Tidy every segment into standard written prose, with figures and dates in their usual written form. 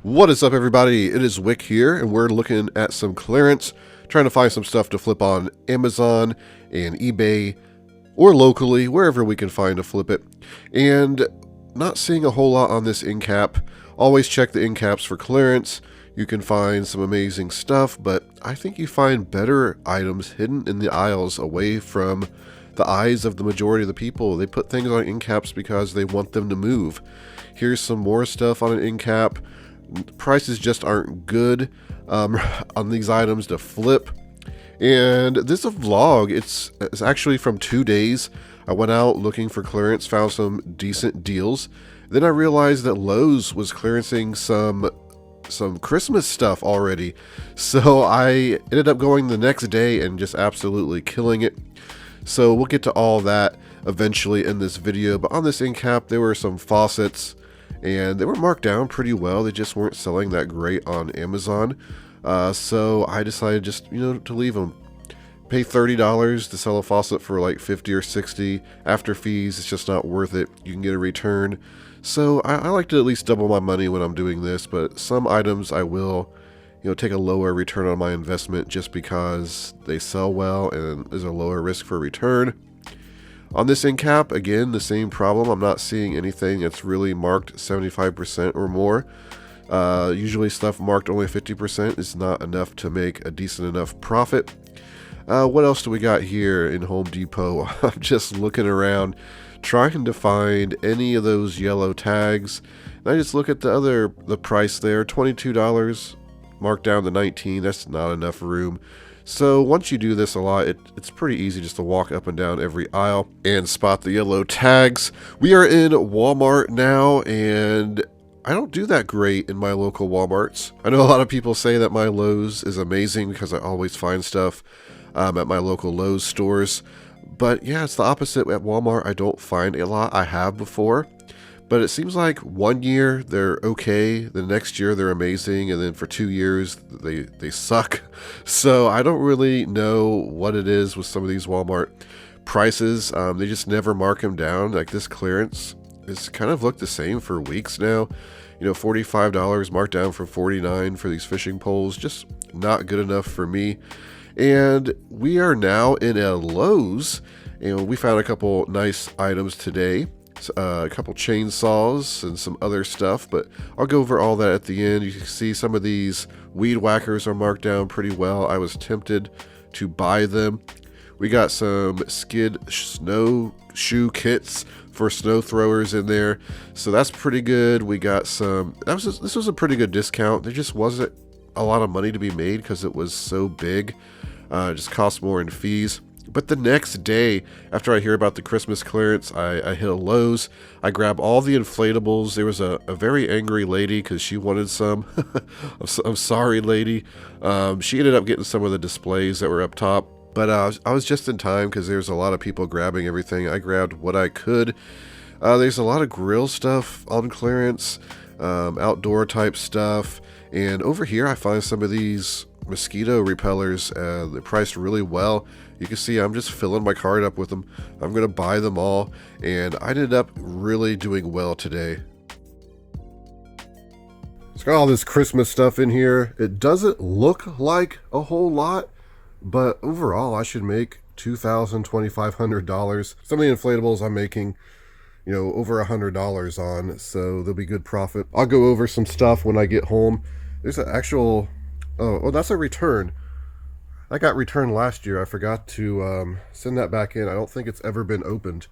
What is up, everybody? It is Wick here, and we're looking at some clearance, trying to find some stuff to flip on Amazon and eBay, or locally, wherever we can find to flip it. And not seeing a whole lot on this end cap. Always check the end caps for clearance. You can find some amazing stuff, but I think you find better items hidden in the aisles away from the eyes of the majority of the people. They put things on end caps because they want them to move. Here's some more stuff on an end cap. Prices just aren't good on these items to flip. And this is a vlog. It's actually from 2 days. I went out looking for clearance, found some decent deals. Then I realized that Lowe's was clearancing some Christmas stuff already. So I ended up going the next day and just absolutely killing it. So we'll get to all that eventually in this video. But on this end cap, there were some faucets, and they were marked down pretty well. They just weren't selling that great on Amazon. So I decided just, to leave them. Pay $30 to sell a faucet for like 50 or 60. After fees, it's just not worth it. You can get a return. So I like to at least double my money when I'm doing this, but some items I will, take a lower return on my investment just because they sell well and there's a lower risk for return. On this end cap, again, the same problem. I'm not seeing anything that's really marked 75% or more. Usually stuff marked only 50% is not enough to make a decent enough profit. What else do we got here in Home Depot? I'm just looking around, trying to find any of those yellow tags. And I just look at the price there, $22, marked down to $19. That's not enough room. So once you do this a lot, it's pretty easy just to walk up and down every aisle and spot the yellow tags. We are in Walmart now, and I don't do that great in my local Walmarts. I know a lot of people say that my Lowe's is amazing because I always find stuff at my local Lowe's stores. But yeah, it's the opposite at Walmart. I don't find a lot. I have before. But it seems like 1 year they're okay, the next year they're amazing, and then for 2 years they suck. So I don't really know what it is with some of these Walmart prices. They just never mark them down. Like this clearance, it's kind of looked the same for weeks now. $45 marked down from $49 for these fishing poles. Just not good enough for me. And we are now in a Lowe's, and we found a couple nice items today. A couple chainsaws and some other stuff, but I'll go over all that at the end. You can see some of these weed whackers are marked down pretty well. I was tempted to buy them. We got some skid snowshoe kits for snow throwers in there, so that's pretty good. We got some. This was a pretty good discount. There just wasn't a lot of money to be made because it was so big. It just cost more in fees. But the next day, after I hear about the Christmas clearance, I hit a Lowe's. I grab all the inflatables. There was a very angry lady because she wanted some. I'm sorry, lady. She ended up getting some of the displays that were up top. But I was just in time because there's a lot of people grabbing everything. I grabbed what I could. There's a lot of grill stuff on clearance, outdoor type stuff. And over here, I find some of these mosquito repellers. They're priced really well. You can see I'm just filling my cart up with them. I'm going to buy them all, and I ended up really doing well today. It's got all this Christmas stuff in here. It doesn't look like a whole lot, but overall I should make $2,000, $2,500. Some of the inflatables I'm making, over $100 on, so there'll be good profit. I'll go over some stuff when I get home. There's an actual, oh, that's a return. I got returned last year. I forgot to send that back in. I don't think it's ever been opened.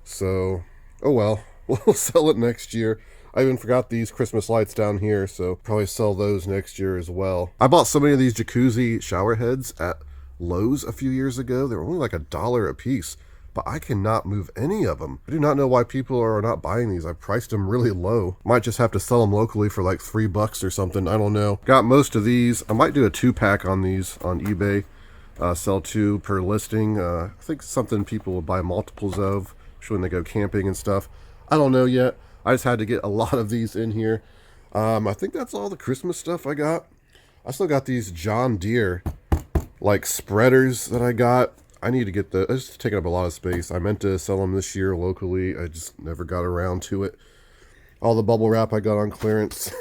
So, oh well. We'll sell it next year. I even forgot these Christmas lights down here, so probably sell those next year as well. I bought so many of these jacuzzi shower heads at Lowe's a few years ago. They were only like $1 a piece, but I cannot move any of them. I do not know why people are not buying these. I priced them really low. Might just have to sell them locally for like $3 or something. I don't know. Got most of these. I might do a 2-pack on these on eBay. Sell 2 per listing. I think something people will buy multiples of, especially when they go camping and stuff. I don't know yet. I just had to get a lot of these in here. I think that's all the Christmas stuff I got. I still got these John Deere like spreaders that I got. I need to get the, it's taking up a lot of space. I meant to sell them this year locally. I just never got around to it. All the bubble wrap I got on clearance,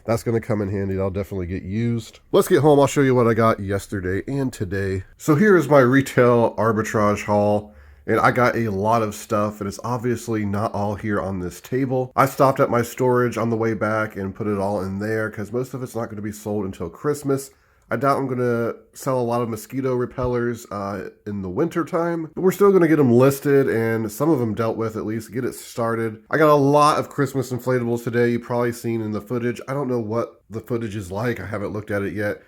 that's going to come in handy. That'll definitely get used. Let's get home. I'll show you what I got yesterday and today. So here is my retail arbitrage haul. And I got a lot of stuff, and it's obviously not all here on this table. I stopped at my storage on the way back and put it all in there because most of it's not going to be sold until Christmas. I doubt I'm going to sell a lot of mosquito repellers in the winter time, but we're still going to get them listed and some of them dealt with, at least get it started. I got a lot of Christmas inflatables today. You've probably seen in the footage. I don't know what the footage is like. I haven't looked at it yet,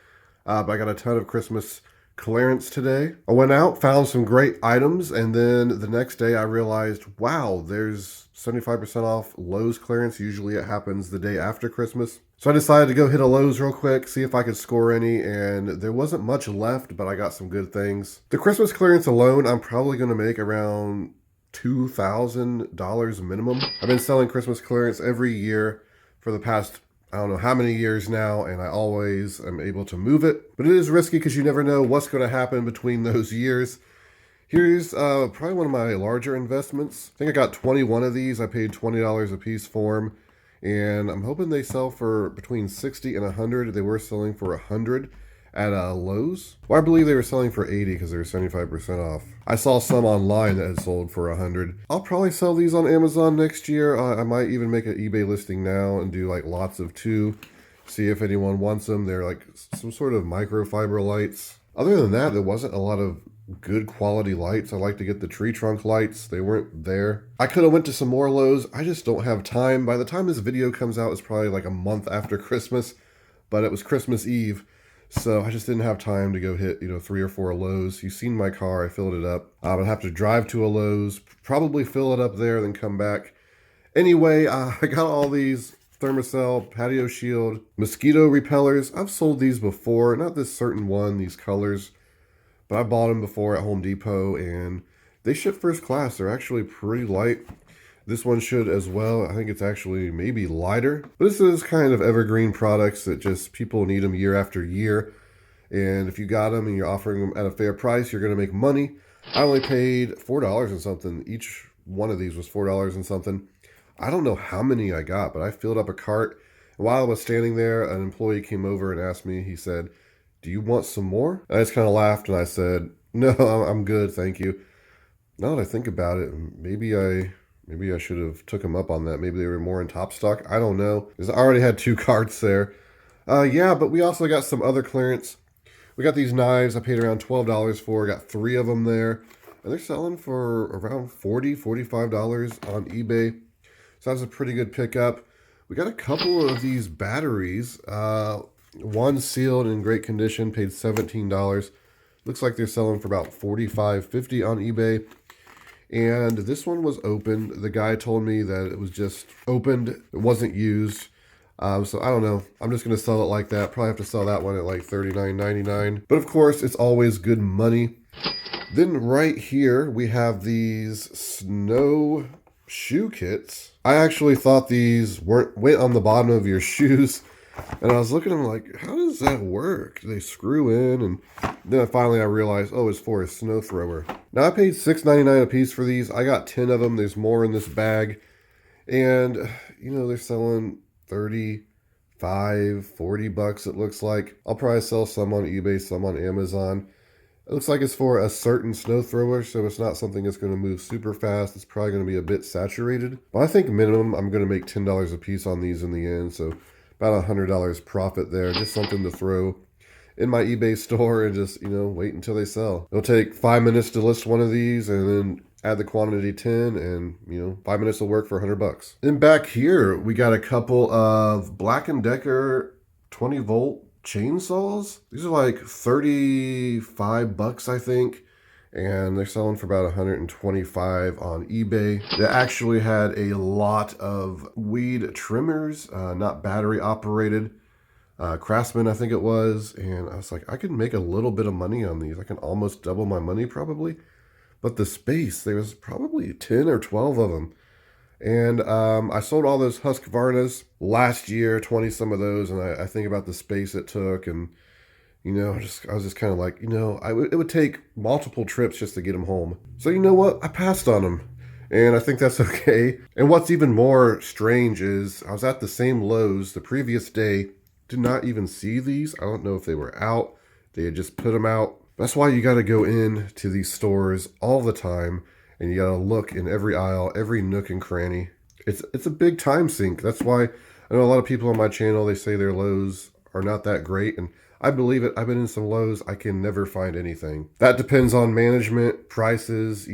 but I got a ton of Christmas clearance today. I went out, found some great items, and then the next day I realized, wow, there's 75% off Lowe's clearance. Usually it happens the day after Christmas. So I decided to go hit a Lowe's real quick, see if I could score any, and there wasn't much left, but I got some good things. The Christmas clearance alone, I'm probably going to make around $2,000 minimum. I've been selling Christmas clearance every year for the past, I don't know how many years now, and I always am able to move it. But it is risky because you never know what's going to happen between those years. Here's probably one of my larger investments. I think I got 21 of these. I paid $20 a piece for them. And I'm hoping they sell for between 60 and 100. They were selling for 100 at Lowe's. Well, I believe they were selling for 80 because they were 75% off. I saw some online that had sold for 100. I'll probably sell these on Amazon next year. I might even make an eBay listing now and do like lots of 2. See if anyone wants them. They're like some sort of microfiber lights. Other than that, there wasn't a lot of good quality lights. I like to get the tree trunk lights. They weren't there. I could have went to some more Lowe's. I just don't have time. By the time this video comes out, it's probably like a month after Christmas, but it was Christmas Eve. So I just didn't have time to go hit, 3 or 4 Lowe's. You've seen my car. I filled it up. I'd have to drive to a Lowe's, probably fill it up there, then come back. Anyway, I got all these Thermacell patio shield mosquito repellers. I've sold these before, not this certain one, these colors, but I bought them before at Home Depot and they ship first class. They're actually pretty light. This one should as well. I think it's actually maybe lighter, but this is kind of evergreen products that just people need them year after year. And if you got them and you're offering them at a fair price, you're going to make money. I only paid $4 and something. Each one of these was $4 and something. I don't know how many I got, but I filled up a cart. And while I was standing there, an employee came over and asked me, he said, "Do you want some more?" I just kind of laughed and I said, "No, I'm good, thank you." Now that I think about it, maybe I should have took them up on that. Maybe they were more in top stock. I don't know, because I already had 2 carts there. Yeah, but we also got some other clearance. We got these knives I paid around $12 for. Got 3 of them there. And they're selling for around $40, $45 on eBay. So that's a pretty good pickup. We got a couple of these batteries. One sealed in great condition, paid $17. Looks like they're selling for about $45, $50 on eBay. And this one was opened. The guy told me that it was just opened. It wasn't used. So I don't know. I'm just going to sell it like that. Probably have to sell that one at like $39.99. But of course, it's always good money. Then right here, we have these snow shoe kits. I actually thought these went on the bottom of your shoes. And I was looking at them like, how does that work? Do they screw in? And then finally I realized, oh, it's for a snow thrower. Now I paid $6.99 a piece for these. I got 10 of them. There's more in this bag. And, they're selling 35, 40 bucks, it looks like. I'll probably sell some on eBay, some on Amazon. It looks like it's for a certain snow thrower, so it's not something that's going to move super fast. It's probably going to be a bit saturated. But I think minimum, I'm going to make $10 a piece on these in the end. So about $100 profit there. Just something to throw in my eBay store and just, wait until they sell. It'll take 5 minutes to list one of these and then add the quantity 10 and, 5 minutes will work for $100. Then back here, we got a couple of Black & Decker 20-volt chainsaws. These are like 35 bucks, I think. And they're selling for about 125 on eBay. They actually had a lot of weed trimmers, not battery operated. Craftsman, I think it was. And I was like, I could make a little bit of money on these. I can almost double my money probably. But the space, there was probably 10 or 12 of them. And I sold all those Husqvarnas last year, 20 some of those. And I think about the space it took and You know, I was just kind of like, it would take multiple trips just to get them home. So you know what? I passed on them. And I think that's okay. And what's even more strange is I was at the same Lowe's the previous day, did not even see these. I don't know if they were out. They had just put them out. That's why you got to go in to these stores all the time and you got to look in every aisle, every nook and cranny. It's a big time sink. That's why I know a lot of people on my channel, they say their Lowe's are not that great, and I believe it. I've been in some Lowe's, I can never find anything. That depends on management, prices,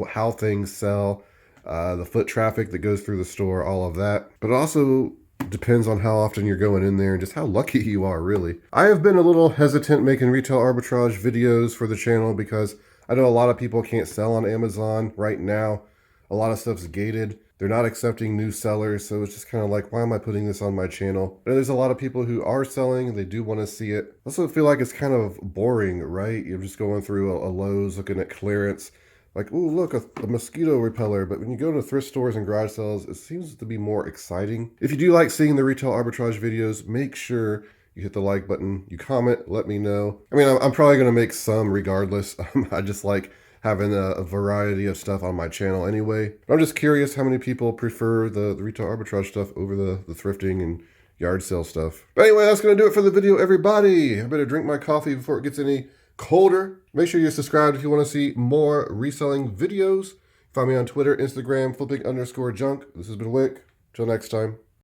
how things sell, the foot traffic that goes through the store, all of that. But it also depends on how often you're going in there and just how lucky you are, really. I have been a little hesitant making retail arbitrage videos for the channel because I know a lot of people can't sell on Amazon right now. A lot of stuff's gated. They're not accepting new sellers, so it's just kind of like, why am I putting this on my channel? And there's a lot of people who are selling, and they do want to see it. I also feel like it's kind of boring, right? You're just going through a Lowe's, looking at clearance, like, ooh, look, a mosquito repeller. But when you go to thrift stores and garage sales, it seems to be more exciting. If you do like seeing the retail arbitrage videos, make sure you hit the like button, you comment, let me know. I mean, I'm probably going to make some regardless. I just like having a variety of stuff on my channel anyway. But I'm just curious how many people prefer the retail arbitrage stuff over the thrifting and yard sale stuff. But anyway, that's going to do it for the video, everybody. I better drink my coffee before it gets any colder. Make sure you're subscribed if you want to see more reselling videos. Find me on Twitter, Instagram, flipping_junk. This has been Wick. Till next time.